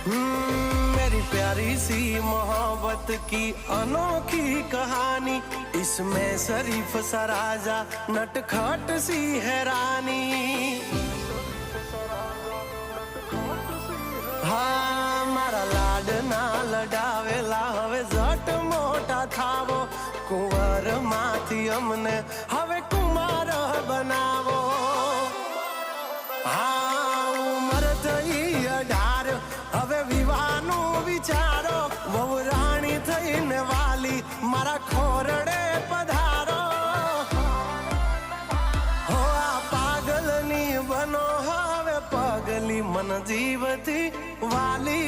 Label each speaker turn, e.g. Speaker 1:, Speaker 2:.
Speaker 1: मेरी प्यारी सी मोहब्बत की अनोखी कहानी, इसमें शरीफ सा राजा नटखट सी है रानी। हाँ मारा लाडना लडावेला हवे जट मोटा थावो, कुंवर माथी अमने हवे कुमार बनावो। हाँ उमर थई 18 हवे विवाहनु विचारो, वहु राणी थईने वाली मारा खोरडे पधारो। हो आ पागलनी बनो हवे पगली मन जीवती वाली।